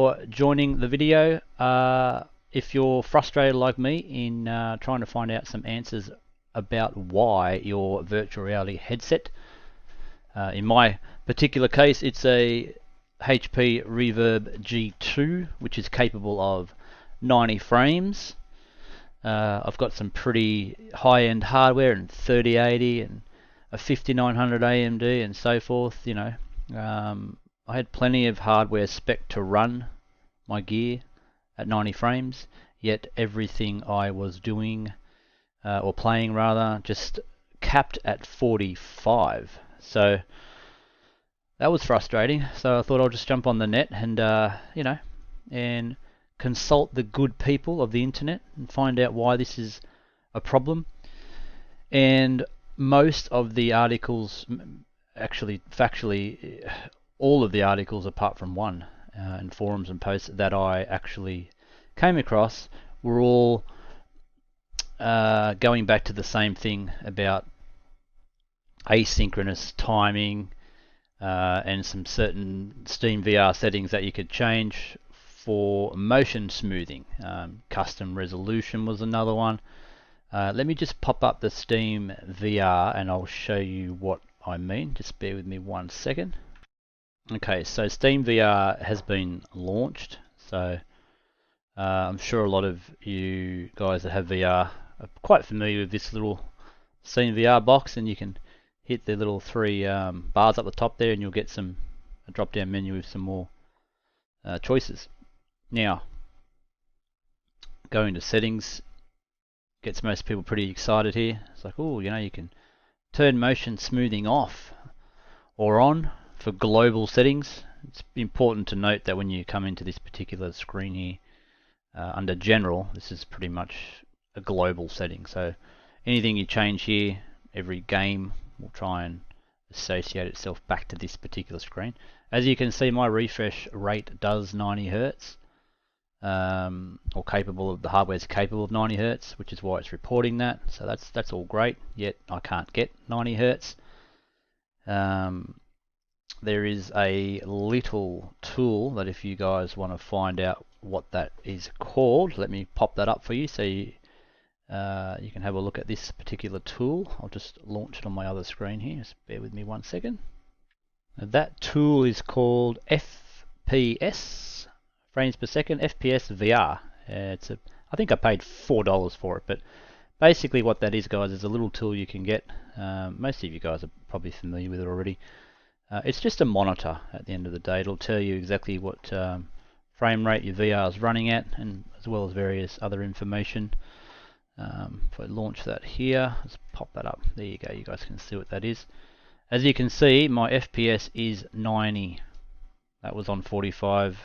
for joining the video. If you're frustrated like me in trying to find out some answers about why your virtual reality headset, in my particular case it's a HP Reverb G2, which is capable of 90 frames. I've got some pretty high-end hardware and 3080 and a 5900 AMD and so forth, you know. I had plenty of hardware spec to run my gear at 90 frames, yet everything I was doing, or playing rather, just capped at 45. So that was frustrating. So I thought I'll just jump on the net and, you know, and consult the good people of the internet and find out why this is a problem. And most of the articles, actually factually, all of the articles apart from one, in forums and posts that I actually came across, were all going back to the same thing about asynchronous timing and some certain SteamVR settings that you could change for motion smoothing. Custom resolution was another one. Let me just pop up the SteamVR and I'll show you what I mean. Just bear with me 1 second. Okay, so SteamVR has been launched. So I'm sure a lot of you guys that have VR are quite familiar with this little SteamVR box, and you can hit the little three bars up the top there and you'll get a drop down menu with some more choices. Now, going to settings gets most people pretty excited here. It's like, oh, you know, you can turn motion smoothing off or on for global settings. It's important to note that when you come into this particular screen here, under general, this is pretty much a global setting. So anything you change here, every game will try and associate itself back to this particular screen. As you can see, my refresh rate does 90 Hertz, or the hardware is capable of 90 Hertz, which is why it's reporting that. So that's all great. Yet I can't get 90 Hertz. There is a little tool that if you guys want to find out what that is called, let me pop that up for you so you can have a look at this particular tool. I'll just launch it on my other screen here. Just bear with me 1 second. Now, that tool is called FPS, frames per second, FPS VR. I think I paid $4 for it, but basically what that is, guys, is a little tool you can get. Most of you guys are probably familiar with it already. It's just a monitor at the end of the day. It'll tell you exactly what frame rate your VR is running at, and as well as various other information. If I launch that here, let's pop that up. There you go, you guys can see what that is. As you can see, my FPS is 90. That was on 45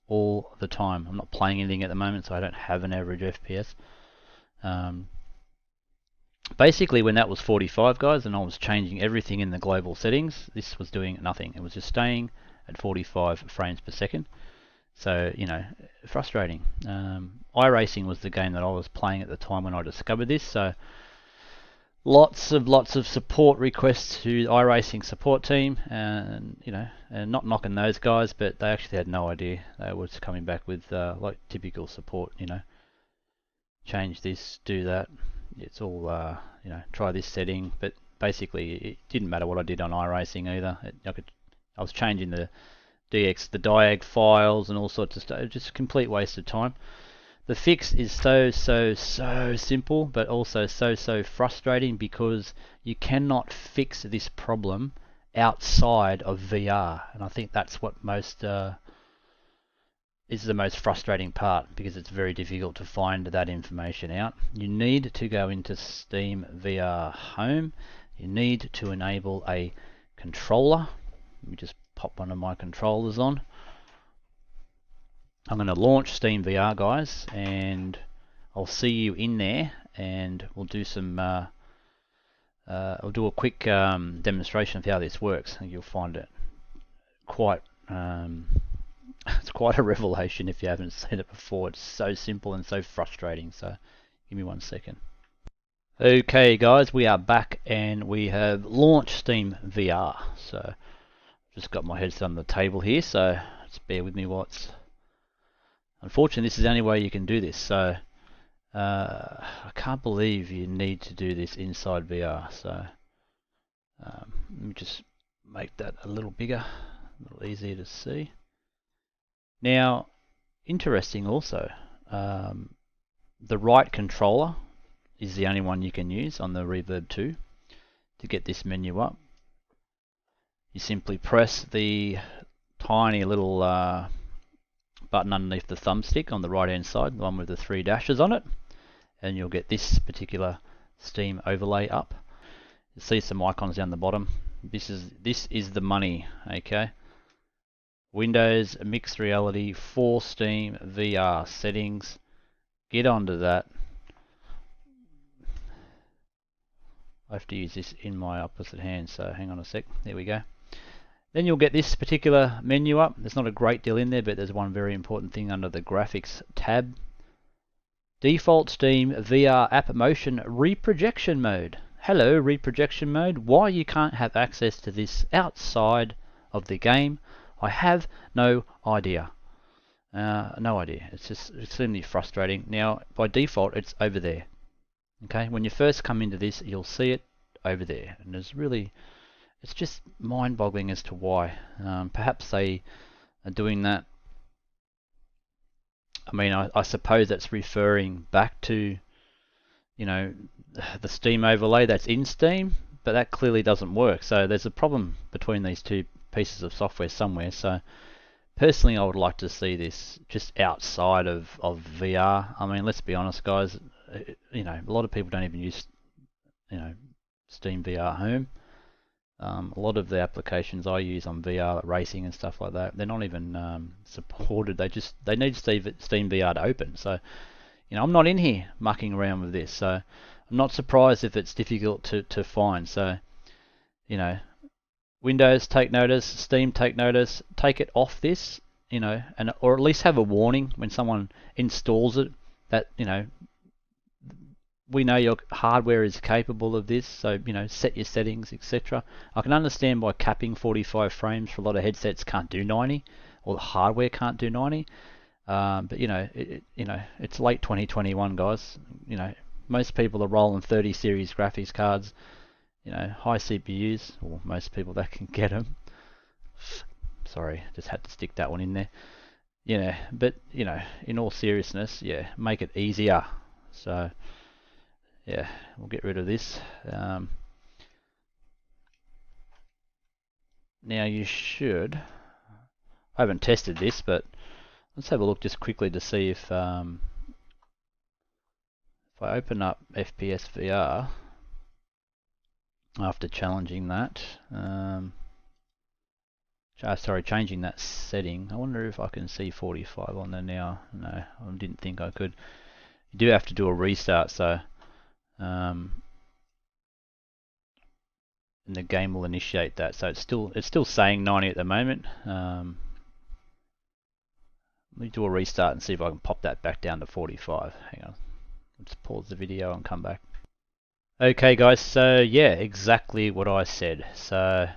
all the time. I'm not playing anything at the moment, so I don't have an average FPS. Basically, when that was 45, guys, and I was changing everything in the global settings, this was doing nothing. It was just staying at 45 frames per second. So, you know, frustrating. iRacing was the game that I was playing at the time when I discovered this. So, lots of support requests to the iRacing support team, and you know, and not knocking those guys, but they actually had no idea. They were just coming back with like typical support, you know, change this, do that. It's all you know, try this setting, but basically it didn't matter what I did on iRacing either. I was changing the diag files and all sorts of stuff. Just a complete waste of time. The fix is so simple, but also so frustrating, because you cannot fix this problem outside of VR, and I think that's what is the most frustrating part, because it's very difficult to find that information out. You need to go into SteamVR Home. You need to enable a controller. Let me just pop one of my controllers on. I'm going to launch SteamVR, guys, and I'll see you in there, and we'll do some I'll do a quick demonstration of how this works, and you'll find it quite it's quite a revelation if you haven't seen it before. It's so simple and so frustrating. So give me 1 second. Okay guys, we are back and we have launched SteamVR. So just got my headset on the table here, so just bear with me whilst Unfortunately, this is the only way you can do this. So I can't believe you need to do this inside VR. So let me just make that a little bigger, a little easier to see. Now, interesting also, the right controller is the only one you can use on the Reverb 2 to get this menu up. You simply press the tiny little button underneath the thumbstick on the right hand side, the one with the 3 dashes on it, and you'll get this particular Steam overlay up. You'll see some icons down the bottom. This is the money, okay? Windows Mixed Reality for SteamVR Settings. Get onto that. I have to use this in my opposite hand, so hang on a sec. There we go. Then you'll get this particular menu up. There's not a great deal in there, but there's one very important thing under the Graphics tab. Default Steam VR App Motion Reprojection Mode. Hello, reprojection mode. Why you can't have access to this outside of the game, I have no idea. No idea. It's just extremely frustrating. Now, by default, it's over there. Okay, when you first come into this, you'll see it over there, and it's just mind-boggling as to why. Perhaps they are doing that. I mean, I suppose that's referring back to, you know, the Steam overlay that's in Steam, but that clearly doesn't work. So there's a problem between these two pieces of software somewhere. So personally, I would like to see this just outside of VR. I mean, let's be honest, guys. You know, a lot of people don't even use, you know, Steam VR Home. A lot of the applications I use on VR, like racing and stuff like that, they're not even supported. They need Steam VR to open. So, you know, I'm not in here mucking around with this. So I'm not surprised if it's difficult to find. So, you know, Windows, take notice. Steam, take notice. Take it off this, you know, or at least have a warning when someone installs it that, you know, we know your hardware is capable of this, so, you know, set your settings, etc. I can understand why capping 45 frames for a lot of headsets can't do 90, or the hardware can't do 90. But you know, it's late 2021, guys. You know, most people are rolling 30 series graphics cards. You know, high CPUs, or most people that can get them. Sorry, just had to stick that one in there. You know, but you know, in all seriousness, yeah, make it easier. So. Yeah, we'll get rid of this. Now you should, I haven't tested this, but let's have a look just quickly to see if I open up FPS VR after challenging that, changing that setting. I wonder if I can see 45 on there now. No, I didn't think I could. You do have to do a restart, so and the game will initiate that. So it's still saying 90 at the moment. Let me do a restart and see if I can pop that back down to 45. Hang on. Let's pause the video and come back. Okay guys, so yeah, exactly what I said. So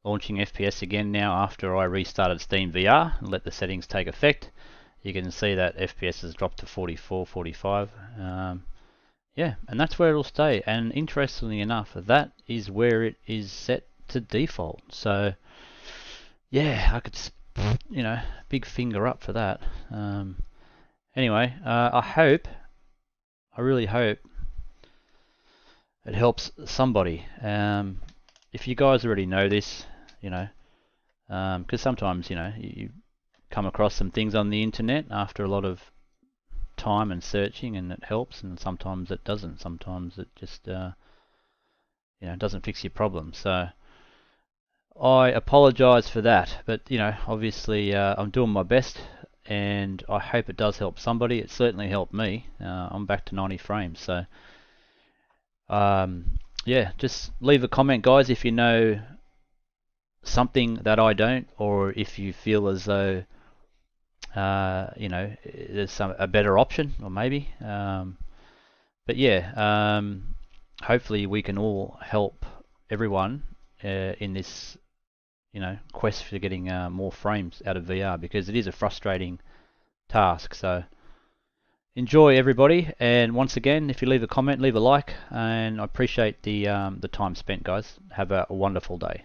launching FPS again now after I restarted SteamVR and let the settings take effect. You can see that FPS has dropped to 44, 45. Yeah, and that's where it'll stay. And interestingly enough, that is where it is set to default. So, yeah, I could, you know, big finger up for that. Anyway, I really hope it helps somebody. If you guys already know this, you know, because sometimes, you know, you come across some things on the internet after a lot of time and searching, and it helps, and sometimes it doesn't. Sometimes it just you know, doesn't fix your problem. So I apologize for that, but you know, obviously I'm doing my best, and I hope it does help somebody. It certainly helped me. I'm back to 90 frames. So yeah, just leave a comment, guys, if you know something that I don't, or if you feel as though you know, there's a better option, or maybe. But yeah, hopefully we can all help everyone in this, you know, quest for getting more frames out of VR, because it is a frustrating task. So enjoy, everybody, and once again, if you leave a comment, leave a like, and I appreciate the time spent, guys. Have a wonderful day.